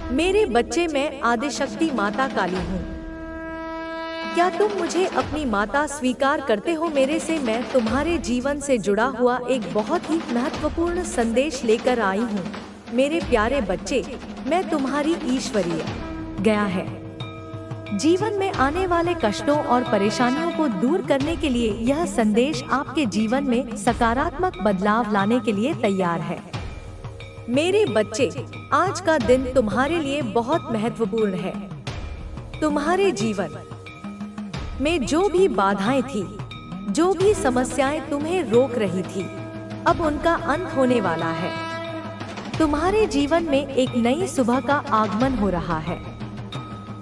मेरे बच्चे, मैं आदिशक्ति माता काली हूँ। क्या तुम मुझे अपनी माता स्वीकार करते हो? मेरे से मैं तुम्हारे जीवन से जुड़ा हुआ एक बहुत ही महत्वपूर्ण संदेश लेकर आई हूँ। मेरे प्यारे बच्चे, मैं तुम्हारी ईश्वरीय गया है। जीवन में आने वाले कष्टों और परेशानियों को दूर करने के लिए यह संदेश आपके जीवन में सकारात्मक बदलाव लाने के लिए तैयार है। मेरे बच्चे, आज का दिन तुम्हारे लिए बहुत महत्वपूर्ण है। तुम्हारे जीवन में जो भी बाधाएं थी, जो भी समस्याएं तुम्हें रोक रही थी, अब उनका अंत होने वाला है। तुम्हारे जीवन में एक नई सुबह का आगमन हो रहा है।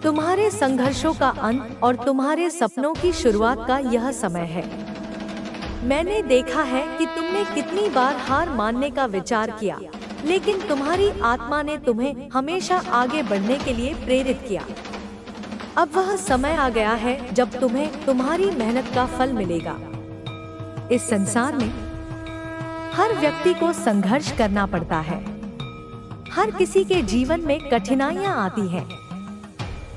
तुम्हारे संघर्षों का अंत और तुम्हारे सपनों की शुरुआत का यह समय है। मैंने देखा है कि तुमने कितनी बार हार मानने का विचार किया, लेकिन तुम्हारी आत्मा ने तुम्हें हमेशा आगे बढ़ने के लिए प्रेरित किया। अब वह समय आ गया है जब तुम्हें तुम्हारी मेहनत का फल मिलेगा। इस संसार में हर व्यक्ति को संघर्ष करना पड़ता है। हर किसी के जीवन में कठिनाइयां आती हैं,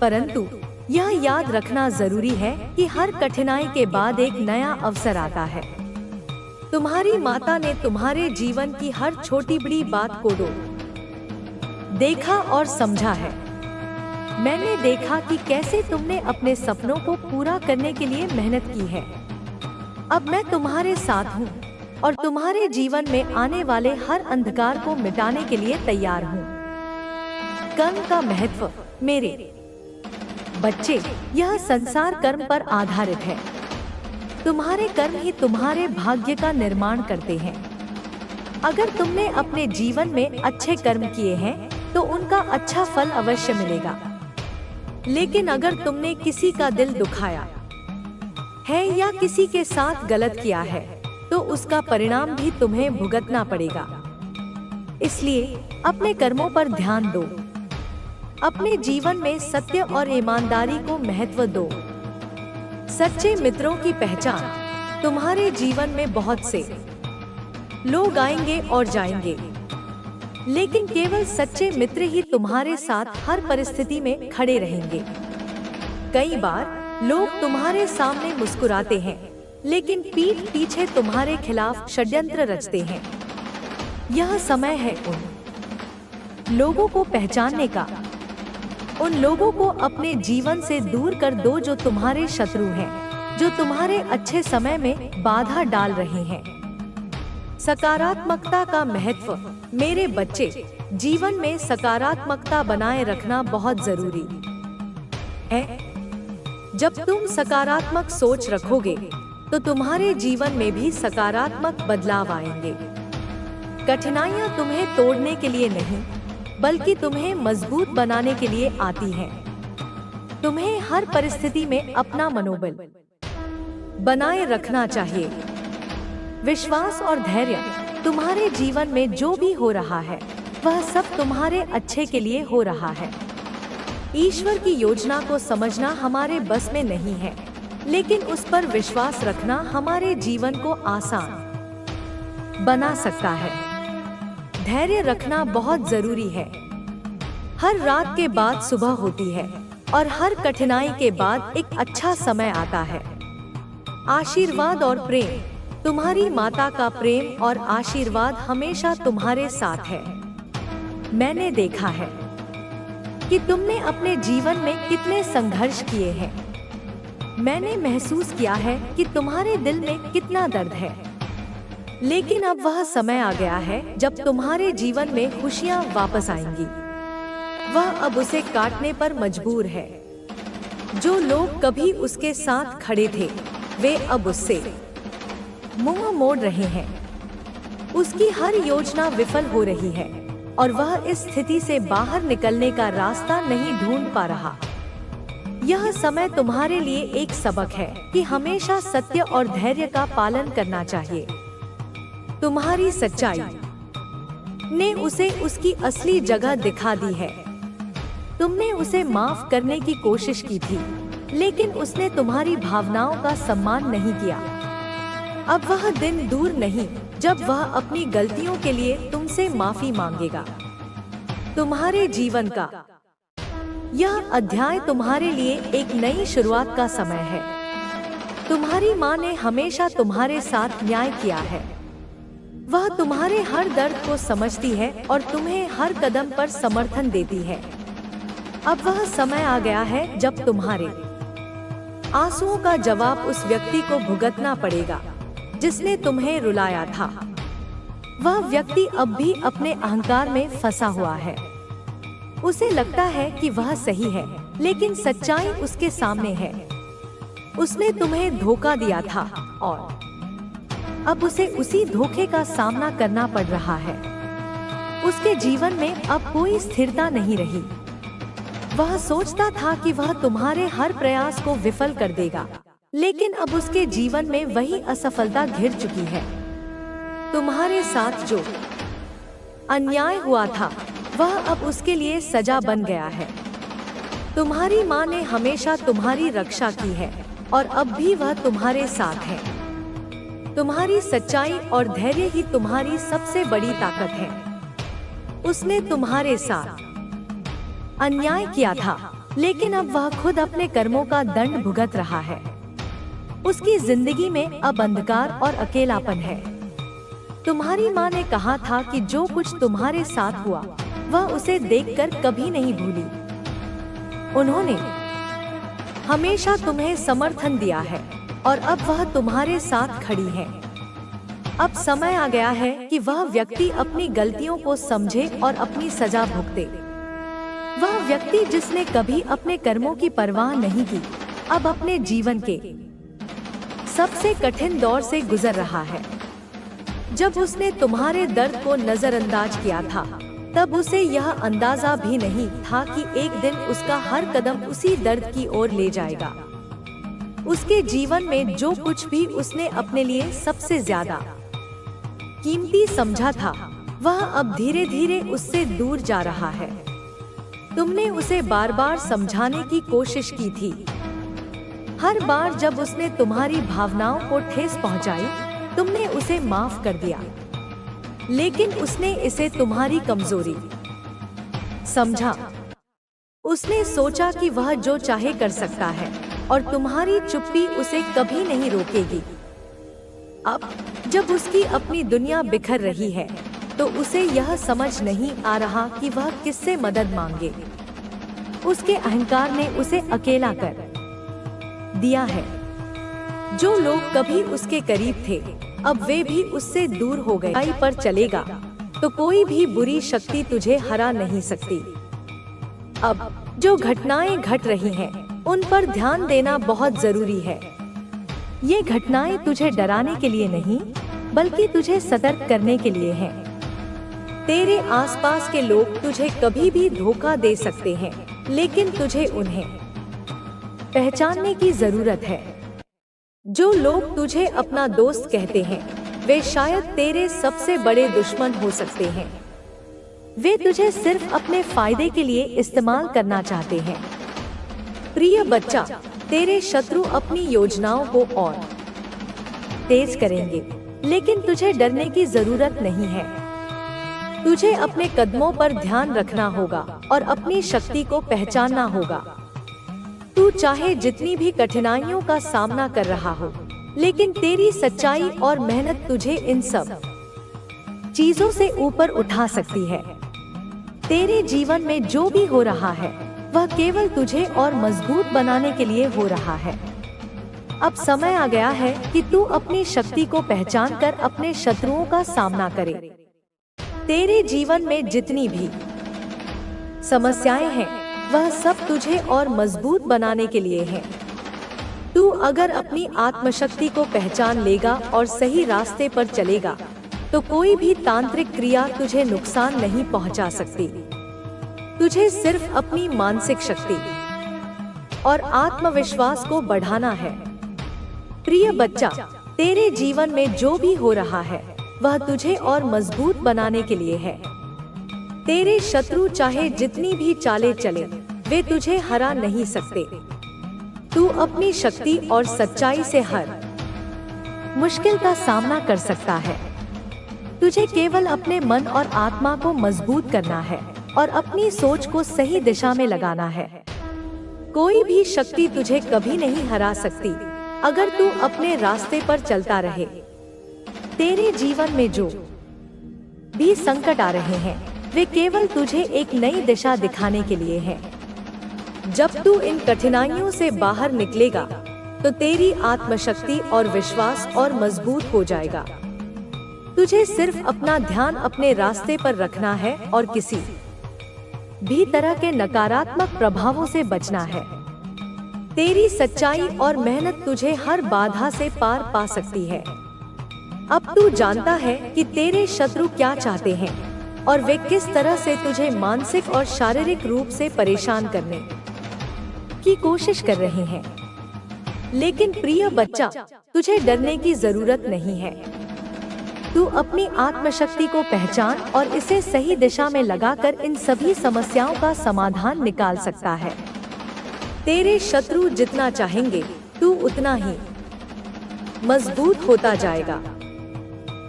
परंतु यह याद रखना जरूरी है कि हर कठिनाई के बाद एक नया अवसर आता है। तुम्हारी माता ने तुम्हारे जीवन की हर छोटी बड़ी बात को देखा और समझा है। मैंने देखा कि कैसे तुमने अपने सपनों को पूरा करने के लिए मेहनत की है। अब मैं तुम्हारे साथ हूँ और तुम्हारे जीवन में आने वाले हर अंधकार को मिटाने के लिए तैयार हूँ। कर्म का महत्व। मेरे बच्चे, यह संसार कर्म पर आधारित है। तुम्हारे कर्म ही तुम्हारे भाग्य का निर्माण करते हैं। अगर तुमने अपने जीवन में अच्छे कर्म किए हैं तो उनका अच्छा फल अवश्य मिलेगा। लेकिन अगर तुमने किसी का दिल दुखाया है या किसी के साथ गलत किया है तो उसका परिणाम भी तुम्हें भुगतना पड़ेगा। इसलिए अपने कर्मों पर ध्यान दो। अपने जीवन में सत्य और ईमानदारी को महत्व दो। सच्चे मित्रों की पहचान। तुम्हारे जीवन में बहुत से लोग आएंगे और जाएंगे, लेकिन केवल सच्चे मित्र ही तुम्हारे साथ हर परिस्थिति में खड़े रहेंगे। कई बार लोग तुम्हारे सामने मुस्कुराते हैं, लेकिन पीठ पीछे तुम्हारे खिलाफ षड्यंत्र रचते हैं। यह समय है उन लोगों को पहचानने का। उन लोगों को अपने जीवन से दूर कर दो जो तुम्हारे शत्रु हैं, जो तुम्हारे अच्छे समय में बाधा डाल रहे हैं। सकारात्मकता का महत्व। मेरे बच्चे, जीवन में सकारात्मकता बनाए रखना बहुत जरूरी है। जब तुम सकारात्मक सोच रखोगे तो तुम्हारे जीवन में भी सकारात्मक बदलाव आएंगे। कठिनाइयां तुम्हें तोड़ने के लिए नहीं, बल्कि तुम्हें मजबूत बनाने के लिए आती हैं। तुम्हें हर परिस्थिति में अपना मनोबल बनाए रखना चाहिए। विश्वास और धैर्य। तुम्हारे जीवन में जो भी हो रहा है वह सब तुम्हारे अच्छे के लिए हो रहा है। ईश्वर की योजना को समझना हमारे बस में नहीं है, लेकिन उस पर विश्वास रखना हमारे जीवन को आसान बना सकता है। धैर्य रखना बहुत जरूरी है। हर रात के बाद सुबह होती है और हर कठिनाई के बाद एक अच्छा समय आता है। आशीर्वाद और प्रेम। तुम्हारी माता का प्रेम और आशीर्वाद हमेशा तुम्हारे साथ है। मैंने देखा है कि तुमने अपने जीवन में कितने संघर्ष किए हैं। मैंने महसूस किया है कि तुम्हारे दिल में कितना दर्द है, लेकिन अब वह समय आ गया है जब तुम्हारे जीवन में खुशियां वापस आएंगी। वह अब उसे काटने पर मजबूर है। जो लोग कभी उसके साथ खड़े थे वे अब उससे मुंह मोड़ रहे हैं। उसकी हर योजना विफल हो रही है और वह इस स्थिति से बाहर निकलने का रास्ता नहीं ढूंढ पा रहा। यह समय तुम्हारे लिए एक सबक है कि हमेशा सत्य और धैर्य का पालन करना चाहिए। तुम्हारी सच्चाई ने उसे उसकी असली जगह दिखा दी है। तुमने उसे माफ करने की कोशिश की थी, लेकिन उसने तुम्हारी भावनाओं का सम्मान नहीं किया। अब वह दिन दूर नहीं जब वह अपनी गलतियों के लिए तुमसे माफी मांगेगा। तुम्हारे जीवन का यह अध्याय तुम्हारे लिए एक नई शुरुआत का समय है। तुम्हारी माँ ने हमेशा तुम्हारे साथ न्याय किया है। वह तुम्हारे हर दर्द को समझती है और तुम्हें हर कदम पर समर्थन देती है। अब वह समय आ गया है जब तुम्हारे आंसुओं का जवाब उस व्यक्ति को भुगतना पड़ेगा जिसने तुम्हें रुलाया था। वह व्यक्ति अब भी अपने अहंकार में फंसा हुआ है। उसे लगता है कि वह सही है, लेकिन सच्चाई उसके सामने है। उसने तुम्हें धोखा दिया था और अब उसे उसी धोखे का सामना करना पड़ रहा है। उसके जीवन में अब कोई स्थिरता नहीं रही। वह सोचता था कि वह तुम्हारे हर प्रयास को विफल कर देगा, लेकिन अब उसके जीवन में वही असफलता घिर चुकी है। तुम्हारे साथ जो अन्याय हुआ था वह अब उसके लिए सजा बन गया है। तुम्हारी माँ ने हमेशा तुम्हारी रक्षा की है और अब भी वह तुम्हारे साथ है। तुम्हारी सच्चाई और धैर्य ही तुम्हारी सबसे बड़ी ताकत है। उसने तुम्हारे साथ अन्याय किया था, लेकिन अब वह खुद अपने कर्मों का दंड भुगत रहा है। उसकी जिंदगी में अब अंधकार और अकेलापन है। तुम्हारी माँ ने कहा था कि जो कुछ तुम्हारे साथ हुआ वह उसे देखकर कभी नहीं भूली। उन्होंने हमेशा तुम्हें समर्थन दिया है और अब वह तुम्हारे साथ खड़ी है। अब समय आ गया है कि वह व्यक्ति अपनी गलतियों को समझे और अपनी सजा भुगते। वह व्यक्ति जिसने कभी अपने कर्मों की परवाह नहीं की, अब अपने जीवन के सबसे कठिन दौर से गुजर रहा है। जब उसने तुम्हारे दर्द को नजरअंदाज किया था, तब उसे यह अंदाजा भी नहीं था कि एक दिन उसका हर कदम उसी दर्द की ओर ले जाएगा। उसके जीवन में जो कुछ भी उसने अपने लिए सबसे ज्यादा कीमती समझा था, वह अब धीरे धीरे उससे दूर जा रहा है। तुमने उसे बार बार समझाने की कोशिश की थी। हर बार जब उसने तुम्हारी भावनाओं को ठेस पहुंचाई, तुमने उसे माफ कर दिया, लेकिन उसने इसे तुम्हारी कमजोरी समझा। उसने सोचा कि वह जो चाहे कर सकता है और तुम्हारी चुप्पी उसे कभी नहीं रोकेगी। अब जब उसकी अपनी दुनिया बिखर रही है, तो उसे यह समझ नहीं आ रहा कि वह किससे मदद मांगे। उसके अहंकार ने उसे अकेला कर दिया है। जो लोग कभी उसके करीब थे, अब वे भी उससे दूर हो गए। सच्चाई पर चलेगा तो कोई भी बुरी शक्ति तुझे हरा नहीं सकती। अब जो घटनाएं घट रही हैं, उन पर ध्यान देना बहुत जरूरी है। ये घटनाएं तुझे डराने के लिए नहीं, बल्कि तुझे सतर्क करने के लिए हैं। तेरे आसपास के लोग तुझे कभी भी धोखा दे सकते हैं, लेकिन तुझे उन्हें पहचानने की जरूरत है। जो लोग तुझे अपना दोस्त कहते हैं, वे शायद तेरे सबसे बड़े दुश्मन हो सकते हैं। वे तुझे सिर्फ अपने फायदे के लिए इस्तेमाल करना चाहते हैं। प्रिय बच्चा, तेरे शत्रु अपनी योजनाओं को और तेज करेंगे, लेकिन तुझे डरने की जरूरत नहीं है। तुझे अपने कदमों पर ध्यान रखना होगा और अपनी शक्ति को पहचानना होगा। तू चाहे जितनी भी कठिनाइयों का सामना कर रहा हो, लेकिन तेरी सच्चाई और मेहनत तुझे इन सब चीजों से ऊपर उठा सकती है। तेरे जीवन में जो भी हो रहा है, वह केवल तुझे और मजबूत बनाने के लिए हो रहा है। अब समय आ गया है कि तू अपनी शक्ति को पहचान कर अपने शत्रुओं का सामना करे। तेरे जीवन में जितनी भी समस्याएं हैं, वह सब तुझे और मजबूत बनाने के लिए है। तू अगर अपनी आत्मशक्ति को पहचान लेगा और सही रास्ते पर चलेगा, तो कोई भी तांत्रिक क्रिया तुझे नुकसान नहीं पहुंचा सकती। तुझे सिर्फ अपनी मानसिक शक्ति और आत्मविश्वास को बढ़ाना है। प्रिय बच्चा, तेरे जीवन में जो भी हो रहा है, वह तुझे और मजबूत बनाने के लिए है। तेरे शत्रु चाहे जितनी भी चालें चले, वे तुझे हरा नहीं सकते। तू अपनी शक्ति और सच्चाई से हर मुश्किल का सामना कर सकता है। तुझे केवल अपने मन और आत्मा को मजबूत करना है और अपनी सोच को सही दिशा में लगाना है। कोई भी शक्ति तुझे कभी नहीं हरा सकती अगर तू अपने रास्ते पर चलता रहे। तेरे जीवन में जो भी संकट आ रहे हैं वे केवल तुझे एक नई दिशा दिखाने के लिए हैं। जब तू इन कठिनाइयों से बाहर निकलेगा तो तेरी आत्मशक्ति और विश्वास और मजबूत हो जाएगा। तुझे सिर्फ अपना ध्यान अपने रास्ते पर रखना है और किसी भी तरह के नकारात्मक प्रभावों से बचना है। तेरी सच्चाई और मेहनत तुझे हर बाधा से पार पा सकती है। अब तू जानता है कि तेरे शत्रु क्या चाहते हैं और वे किस तरह से तुझे मानसिक और शारीरिक रूप से परेशान करने की कोशिश कर रहे हैं। लेकिन प्रिय बच्चा, तुझे डरने की जरूरत नहीं है। तू अपनी आत्मशक्ति को पहचान और इसे सही दिशा में लगाकर इन सभी समस्याओं का समाधान निकाल सकता है। तेरे शत्रु जितना चाहेंगे तू उतना ही मजबूत होता जाएगा।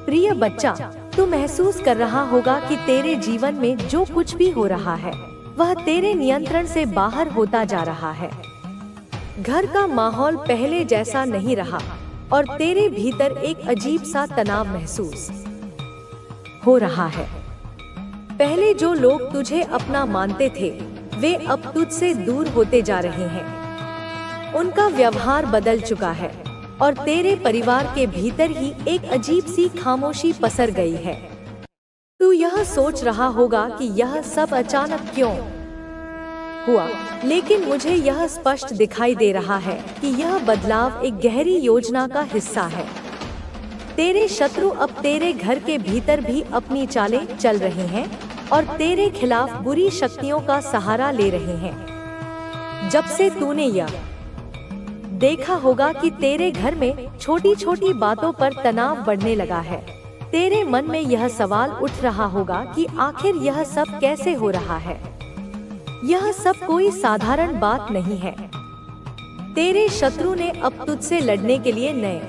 प्रिय बच्चा, तू महसूस कर रहा होगा कि तेरे जीवन में जो कुछ भी हो रहा है वह तेरे नियंत्रण से बाहर होता जा रहा है। घर का माहौल पहले जैसा नहीं रहा और तेरे भीतर एक अजीब सा तनाव महसूस हो रहा है। पहले जो लोग तुझे अपना मानते थे वे अब तुझसे दूर होते जा रहे हैं। उनका व्यवहार बदल चुका है और तेरे परिवार के भीतर ही एक अजीब सी खामोशी पसर गई है। तू यह सोच रहा होगा कि यह सब अचानक क्यों हुआ, लेकिन मुझे यह स्पष्ट दिखाई दे रहा है कि यह बदलाव एक गहरी योजना का हिस्सा है। तेरे शत्रु अब तेरे घर के भीतर भी अपनी चालें चल रहे हैं और तेरे खिलाफ बुरी शक्तियों का सहारा ले रहे हैं। जब से तूने यह देखा होगा कि तेरे घर में छोटी छोटी बातों पर तनाव बढ़ने लगा है, तेरे मन में यह सवाल उठ रहा होगा कि आखिर यह सब कैसे हो रहा है। यह सब कोई साधारण बात नहीं है। तेरे शत्रु ने अब तुझसे लड़ने के लिए नए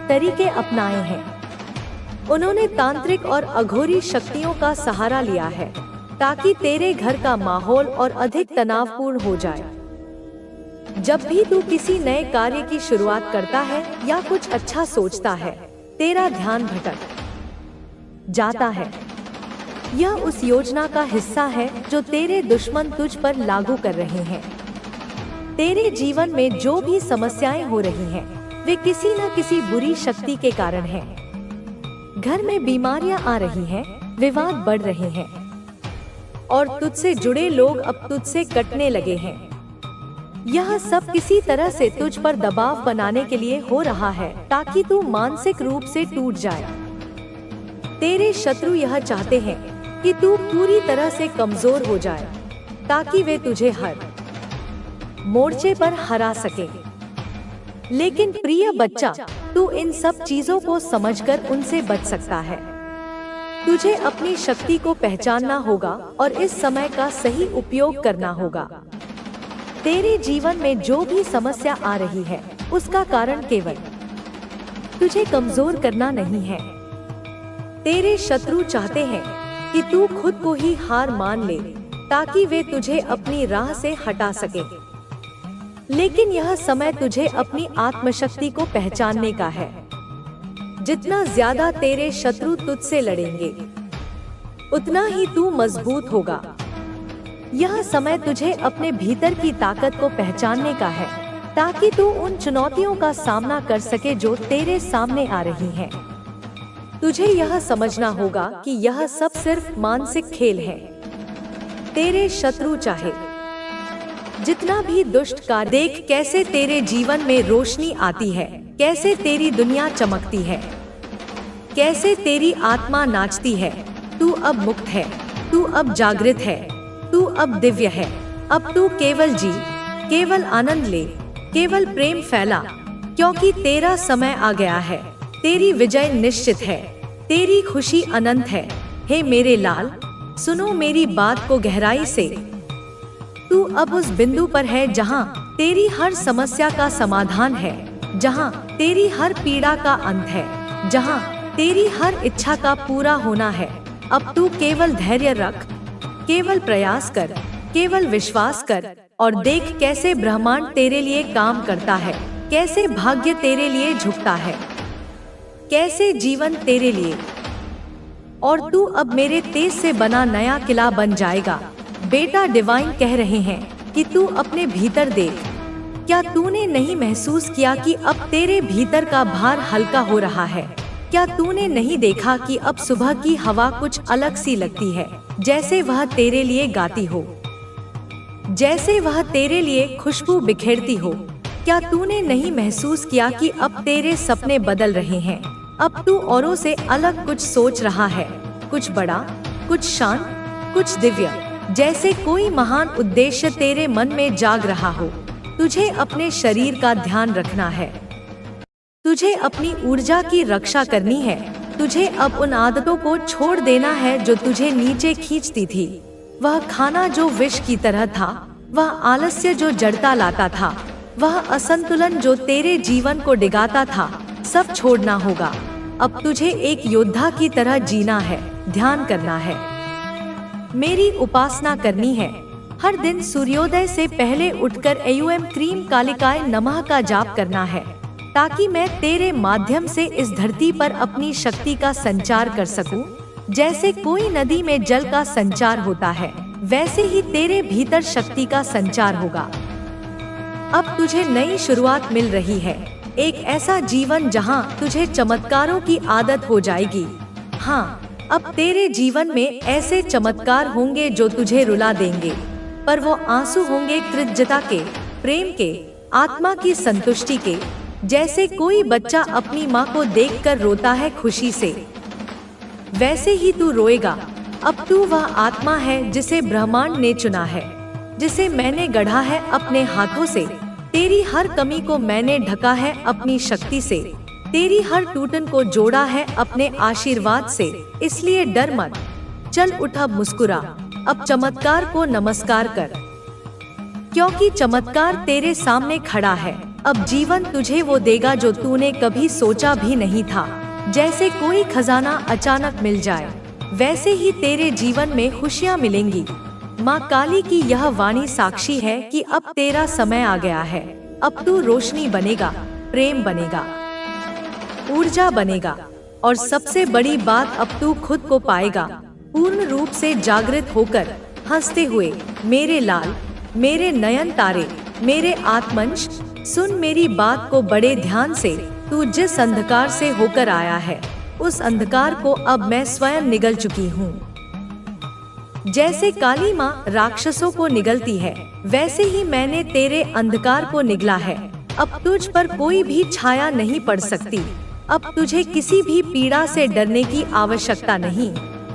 तरीके अपनाए हैं। उन्होंने तांत्रिक और अघोरी शक्तियों का सहारा लिया है ताकि तेरे घर का माहौल और अधिक तनावपूर्ण हो जाए। जब भी तू किसी नए कार्य की शुरुआत करता है या कुछ अच्छा सोचता है, तेरा ध्यान भटक जाता है। यह उस योजना का हिस्सा है जो तेरे दुश्मन तुझ पर लागू कर रहे हैं। तेरे जीवन में जो भी समस्याएं हो रही हैं, वे किसी न किसी बुरी शक्ति के कारण हैं। घर में बीमारियां आ रही हैं, विवाद बढ़ रहे हैं और तुझसे जुड़े लोग अब तुझसे कटने लगे हैं। यह सब किसी तरह से तुझ पर दबाव बनाने के लिए हो रहा है ताकि तू मानसिक रूप से टूट जाए। तेरे शत्रु यह चाहते हैं कि तू पूरी तरह से कमजोर हो जाए ताकि वे तुझे हर मोर्चे पर हरा सके। लेकिन प्रिय बच्चा, तू इन सब चीजों को समझकर उनसे बच सकता है। तुझे अपनी शक्ति को पहचानना होगा और इस समय का सही उपयोग करना होगा। तेरे जीवन में जो भी समस्या आ रही है उसका कारण केवल तुझे कमजोर करना नहीं है। तेरे शत्रु चाहते हैं कि तू खुद को ही हार मान ले ताकि वे तुझे अपनी राह से हटा सके। लेकिन यह समय तुझे अपनी आत्मशक्ति को पहचानने का है। जितना ज्यादा तेरे शत्रु तुझसे लड़ेंगे उतना ही तू मजबूत होगा। यह समय तुझे अपने भीतर की ताकत को पहचानने का है ताकि तू उन चुनौतियों का सामना कर सके जो तेरे सामने आ रही हैं। तुझे यह समझना होगा कि यह सब सिर्फ मानसिक खेल है। तेरे शत्रु चाहे जितना भी दुष्ट कार्य, देख कैसे तेरे जीवन में रोशनी आती है, कैसे तेरी दुनिया चमकती है, कैसे तेरी आत्मा नाचती है। तू अब मुक्त है, तू अब जागृत है, तू अब दिव्य है। अब तू केवल जी, केवल आनंद ले, केवल प्रेम फैला, क्योंकि तेरा समय आ गया है। तेरी विजय निश्चित है, तेरी खुशी अनंत है। हे मेरे लाल, सुनो मेरी बात को गहराई से। तू अब उस बिंदु पर है जहां तेरी हर समस्या का समाधान है, जहां तेरी हर पीड़ा का अंत है, जहां तेरी हर इच्छा का पूरा होना है। अब तू केवल धैर्य रख, केवल प्रयास कर, केवल विश्वास कर और देख कैसे ब्रह्मांड तेरे लिए काम करता है, कैसे भाग्य तेरे लिए झुकता है, कैसे जीवन तेरे लिए। और तू अब मेरे तेज से बना नया किला बन जाएगा। बेटा, डिवाइन कह रहे हैं कि तू अपने भीतर देख। क्या तूने नहीं महसूस किया कि अब तेरे भीतर का भार हल्का हो रहा है? क्या तूने नहीं देखा कि अब सुबह की हवा कुछ अलग सी लगती है, जैसे वह तेरे लिए गाती हो, जैसे वह तेरे लिए खुशबू बिखेरती हो? क्या तूने नहीं महसूस किया कि अब तेरे सपने बदल रहे हैं? अब तू औरों से अलग कुछ सोच रहा है, कुछ बड़ा, कुछ शांत, कुछ दिव्य, जैसे कोई महान उद्देश्य तेरे मन में जाग रहा हो। तुझे अपने शरीर का ध्यान रखना है, तुझे अपनी ऊर्जा की रक्षा करनी है। तुझे अब उन आदतों को छोड़ देना है जो तुझे नीचे खींचती थी। वह खाना जो विष की तरह था, वह आलस्य जो जड़ता लाता था, वह असंतुलन जो तेरे जीवन को डिगाता था, सब छोड़ना होगा। अब तुझे एक योद्धा की तरह जीना है, ध्यान करना है, मेरी उपासना करनी है। हर दिन सूर्योदय से पहले उठकर एयूएम क्रीम कालिकाय नमः का जाप करना है, ताकि मैं तेरे माध्यम से इस धरती पर अपनी शक्ति का संचार कर सकूं। जैसे कोई नदी में जल का संचार होता है, वैसे ही तेरे भीतर शक्ति का संचार होगा। अब तुझे नई शुरुआत मिल रही है, एक ऐसा जीवन जहां तुझे चमत्कारों की आदत हो जाएगी। हाँ, अब तेरे जीवन में ऐसे चमत्कार होंगे जो तुझे रुला देंगे, पर वो आंसू होंगे कृतज्ञता के, प्रेम के, आत्मा की संतुष्टि के। जैसे कोई बच्चा अपनी माँ को देखकर रोता है खुशी से, वैसे ही तू रोएगा। अब तू वह आत्मा है जिसे ब्रह्मांड ने चुना है, जिसे मैंने गढ़ा है अपने हाथों से। तेरी हर कमी को मैंने ढका है अपनी शक्ति से, तेरी हर टूटन को जोड़ा है अपने आशीर्वाद से। इसलिए डर मत, चल उठ, अब मुस्कुरा, अब चमत्कार को नमस्कार कर, क्योंकि चमत्कार तेरे सामने खड़ा है। अब जीवन तुझे वो देगा जो तूने कभी सोचा भी नहीं था। जैसे कोई खजाना अचानक मिल जाए, वैसे ही तेरे जीवन में खुशियाँ मिलेंगी। माँ काली की यह वाणी साक्षी है कि अब तेरा समय आ गया है। अब तू रोशनी बनेगा, प्रेम बनेगा, ऊर्जा बनेगा, और सबसे बड़ी बात, अब तू खुद को पाएगा पूर्ण रूप से जागृत होकर, हंसते हुए। मेरे लाल, मेरे नयन तारे, मेरे आत्मंश, सुन मेरी बात को बड़े ध्यान से। तू जिस अंधकार से होकर आया है, उस अंधकार को अब मैं स्वयं निगल चुकी हूँ। जैसे काली माँ राक्षसों को निगलती है, वैसे ही मैंने तेरे अंधकार को निगला है। अब तुझ पर कोई भी छाया नहीं पड़ सकती। अब तुझे किसी भी पीड़ा से डरने की आवश्यकता नहीं।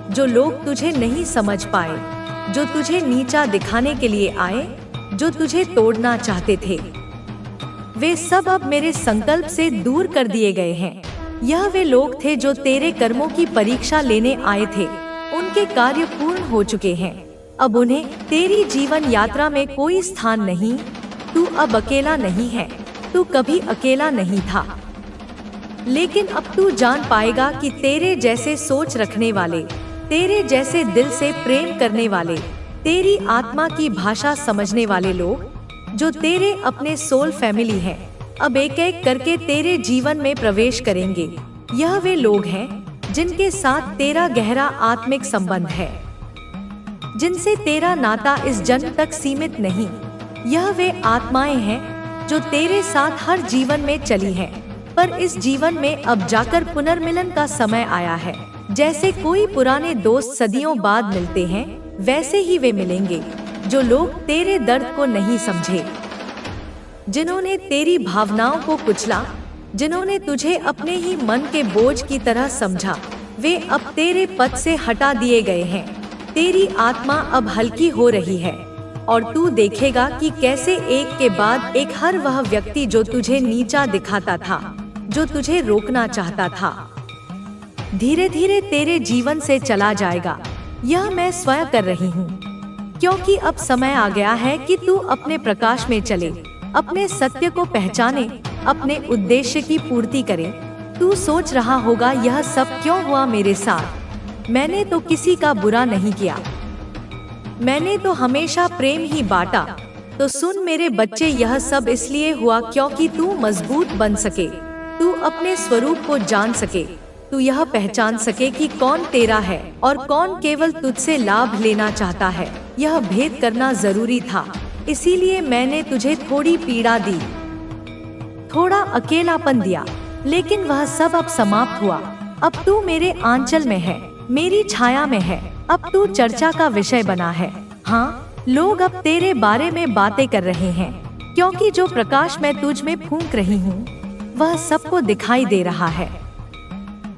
जो लोग तुझे नहीं समझ पाए, जो तुझे नीचा दिखाने के लिए आए, जो तुझे तोड़ना चाहते थे, वे सब अब मेरे संकल्प से दूर कर दिए गए हैं। यह वे लोग थे जो तेरे कर्मों की परीक्षा लेने आए थे, उनके कार्य पूर्ण हो चुके हैं। अब उन्हें तेरी जीवन यात्रा में कोई स्थान नहीं। तू अब अकेला नहीं है, तू कभी अकेला नहीं था। लेकिन अब तू जान पाएगा कि तेरे जैसे सोच रखने वाले, तेरे जैसे दिल से प्रेम करने वाले, तेरी आत्मा की भाषा समझने वाले लोग, जो तेरे अपने सोल फैमिली हैं, अब एक एक करके तेरे जीवन में प्रवेश करेंगे। यह वे लोग हैं जिनके साथ तेरा गहरा आत्मिक संबंध है, जिनसे तेरा नाता इस जन्म तक सीमित नहीं। यह वे आत्माएं हैं जो तेरे साथ हर जीवन में चली हैं, पर इस जीवन में अब जाकर पुनर्मिलन का समय आया है। जैसे कोई पुराने दोस्त सदियों बाद मिलते हैं, वैसे ही वे मिलेंगे जो लोग तेरे दर्द को नहीं समझे, जिन्होंने तेरी भावनाओं को कुचला, जिन्होंने तुझे अपने ही मन के बोझ की तरह समझा, वे अब तेरे पद से हटा दिए गए हैं। तेरी आत्मा अब हल्की हो रही है और तू देखेगा कि कैसे एक के बाद एक हर वह व्यक्ति जो तुझे नीचा दिखाता था, जो तुझे रोकना चाहता था, धीरे धीरे तेरे जीवन से चला जाएगा। यह मैं स्वयं कर रही हूँ, क्योंकि अब समय आ गया है कि तू अपने प्रकाश में चले, अपने सत्य को पहचाने, अपने उद्देश्य की पूर्ति करे। तू सोच रहा होगा यह सब क्यों हुआ मेरे साथ, मैंने तो किसी का बुरा नहीं किया। मैंने तो हमेशा प्रेम ही बांटा। तो सुन मेरे बच्चे, यह सब इसलिए हुआ क्योंकि तू मजबूत बन सके, तू अपने स्वरूप को जान सके, तू यह पहचान सके कि कौन तेरा है और कौन केवल तुझसे लाभ लेना चाहता है। यह भेद करना जरूरी था, इसीलिए मैंने तुझे थोड़ी पीड़ा दी, थोड़ा अकेलापन दिया, लेकिन वह सब अब समाप्त हुआ। अब तू मेरे आंचल में है, मेरी छाया में है। अब तू चर्चा का विषय बना है। हाँ, लोग अब तेरे बारे में बातें कर रहे हैं, क्योंकि जो प्रकाश मैं तुझ में फूंक रही हूँ वह सबको दिखाई दे रहा है।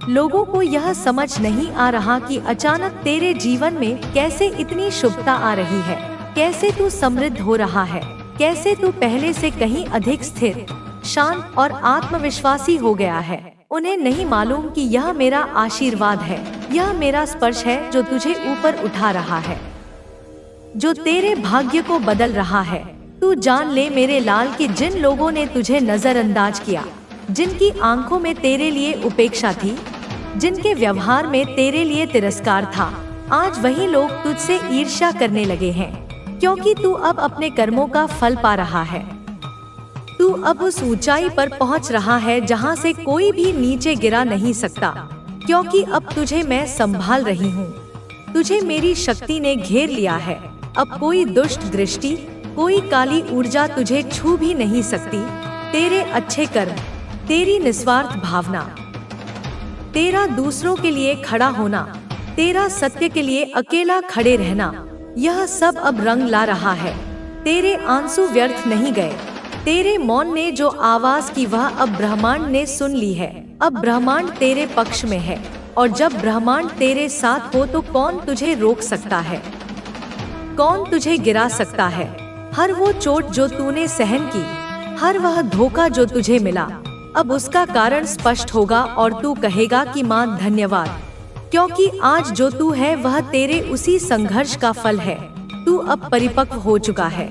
लोगों को यह समझ नहीं आ रहा कि अचानक तेरे जीवन में कैसे इतनी शुभता आ रही है, कैसे तू समृद्ध हो रहा है, कैसे तू पहले से कहीं अधिक स्थिर, शांत और आत्मविश्वासी हो गया है। उन्हें नहीं मालूम कि यह मेरा आशीर्वाद है, यह मेरा स्पर्श है जो तुझे ऊपर उठा रहा है, जो तेरे भाग्य को बदल रहा है। तू जान ले मेरे लाल कि जिन लोगों ने तुझे नजरअंदाज किया, जिनकी आंखों में तेरे लिए उपेक्षा थी, जिनके व्यवहार में तेरे लिए तिरस्कार था, आज वही लोग तुझसे ईर्ष्या करने लगे हैं, क्योंकि तू अब अपने कर्मों का फल पा रहा है। तू अब उस ऊंचाई पर पहुंच रहा है जहां से कोई भी नीचे गिरा नहीं सकता, क्योंकि अब तुझे मैं संभाल रही हूँ। तुझे मेरी शक्ति ने घेर लिया है। अब कोई दुष्ट दृष्टि, कोई काली ऊर्जा तुझे छू भी नहीं सकती। तेरे अच्छे कर्म, तेरी निस्वार्थ भावना, तेरा दूसरों के लिए खड़ा होना, तेरा सत्य के लिए अकेला खड़े रहना, यह सब अब रंग ला रहा है। तेरे आंसू व्यर्थ नहीं गए। तेरे मौन ने जो आवाज की वह अब ब्रह्मांड ने सुन ली है। अब ब्रह्मांड तेरे पक्ष में है, और जब ब्रह्मांड तेरे साथ हो तो कौन तुझे रोक सकता है, कौन तुझे गिरा सकता है। हर वो चोट जो तूने सहन की, हर वह धोखा जो तुझे मिला, अब उसका कारण स्पष्ट होगा और तू कहेगा कि माँ धन्यवाद, क्योंकि आज जो तू है वह तेरे उसी संघर्ष का फल है। तू अब परिपक्व हो चुका है।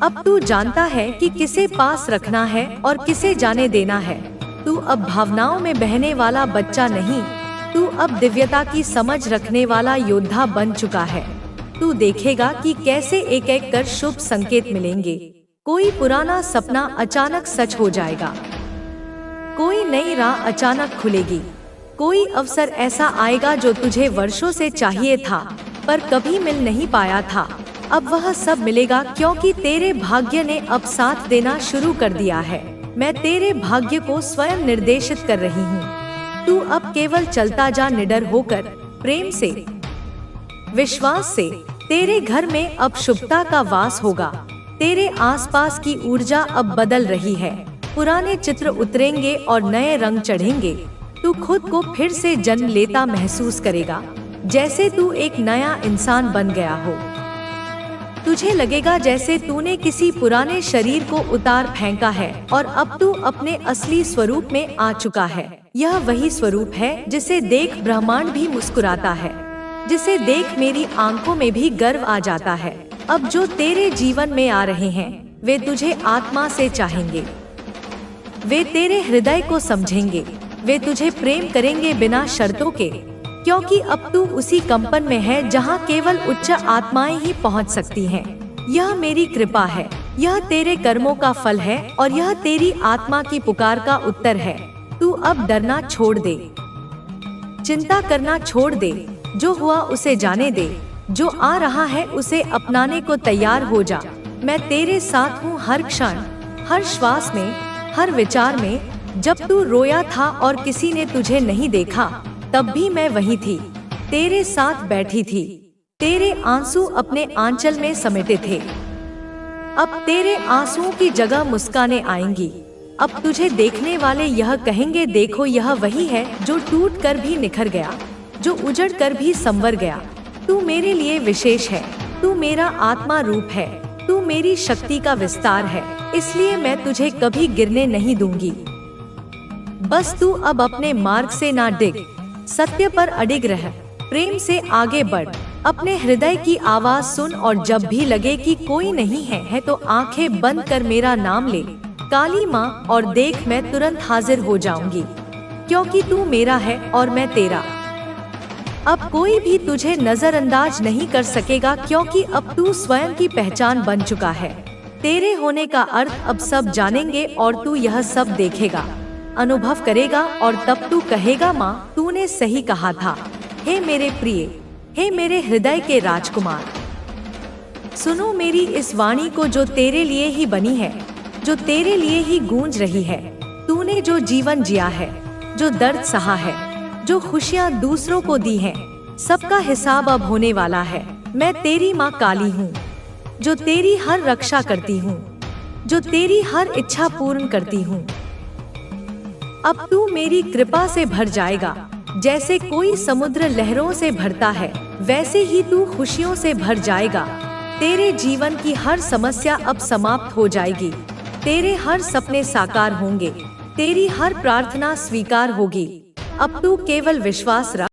अब तू जानता है कि किसे पास रखना है और किसे जाने देना है। तू अब भावनाओं में बहने वाला बच्चा नहीं, तू अब दिव्यता की समझ रखने वाला योद्धा बन चुका है। तू देखेगा कि कैसे एक एक कर शुभ संकेत मिलेंगे। कोई पुराना सपना अचानक सच हो जाएगा, कोई नई राह अचानक खुलेगी, कोई अवसर ऐसा आएगा जो तुझे वर्षों से चाहिए था पर कभी मिल नहीं पाया था। अब वह सब मिलेगा, क्योंकि तेरे भाग्य ने अब साथ देना शुरू कर दिया है। मैं तेरे भाग्य को स्वयं निर्देशित कर रही हूँ। तू अब केवल चलता जा, निडर होकर, प्रेम से, विश्वास से। तेरे घर में अब शुभता का वास होगा। तेरे आसपास की ऊर्जा अब बदल रही है। पुराने चित्र उतरेंगे और नए रंग चढ़ेंगे। तू खुद को फिर से जन्म लेता महसूस करेगा, जैसे तू एक नया इंसान बन गया हो। तुझे लगेगा जैसे तूने किसी पुराने शरीर को उतार फेंका है और अब तू अपने असली स्वरूप में आ चुका है। यह वही स्वरूप है जिसे देख ब्रह्मांड भी मुस्कुराता है, जिसे देख मेरी आंखों में भी गर्व आ जाता है। अब जो तेरे जीवन में आ रहे हैं वे तुझे आत्मा से चाहेंगे, वे तेरे हृदय को समझेंगे, वे तुझे प्रेम करेंगे बिना शर्तों के, क्योंकि अब तू उसी कंपन में है जहां केवल उच्च आत्माएं ही पहुंच सकती हैं। यह मेरी कृपा है, यह तेरे कर्मों का फल है और यह तेरी आत्मा की पुकार का उत्तर है। तू अब डरना छोड़ दे, चिंता करना छोड़ दे। जो हुआ उसे जाने दे, जो आ रहा है उसे अपनाने को तैयार हो जा। मैं तेरे साथ हूँ हर क्षण, हर श्वास में, हर विचार में। जब तू रोया था और किसी ने तुझे नहीं देखा, तब भी मैं वही थी, तेरे साथ बैठी थी। तेरे आंसू अपने आंचल में समेटे थे। अब तेरे आंसुओं की जगह मुस्कानें आएंगी। अब तुझे देखने वाले यह कहेंगे, देखो यह वही है जो टूट कर भी निखर गया, जो उजड़ कर भी संवर गया। तू मेरे लिए विशेष है, तू मेरा आत्मा रूप है, तू मेरी शक्ति का विस्तार है, इसलिए मैं तुझे कभी गिरने नहीं दूंगी। बस तू अब अपने मार्ग से ना डिग, सत्य पर अडिग रह, प्रेम से आगे बढ़। अपने हृदय की आवाज सुन और जब भी लगे कि कोई नहीं है तो आंखें बंद कर मेरा नाम ले, काली माँ, और देख मैं तुरंत हाजिर हो जाऊंगी, क्योंकि तू मेरा है और मैं तेरा। अब कोई भी तुझे नजरअंदाज नहीं कर सकेगा, क्योंकि अब तू स्वयं की पहचान बन चुका है। तेरे होने का अर्थ अब सब जानेंगे और तू यह सब देखेगा, अनुभव करेगा, और तब तू कहेगा, माँ तूने सही कहा था। हे मेरे प्रिय, हे मेरे हृदय के राजकुमार, सुनो मेरी इस वाणी को जो तेरे लिए ही बनी है, जो तेरे लिए ही गूंज रही है। तूने जो जीवन जिया है, जो दर्द सहा है, जो खुशियाँ दूसरों को दी हैं, सबका हिसाब अब होने वाला है। मैं तेरी माँ काली हूँ, जो तेरी हर रक्षा करती हूँ, जो तेरी हर इच्छा पूर्ण करती हूँ। अब तू मेरी कृपा से भर जाएगा। जैसे कोई समुद्र लहरों से भरता है, वैसे ही तू खुशियों से भर जाएगा। तेरे जीवन की हर समस्या अब समाप्त हो जाएगी। तेरे हर सपने साकार होंगे, तेरी हर प्रार्थना स्वीकार होगी। अब तू केवल विश्वास रख।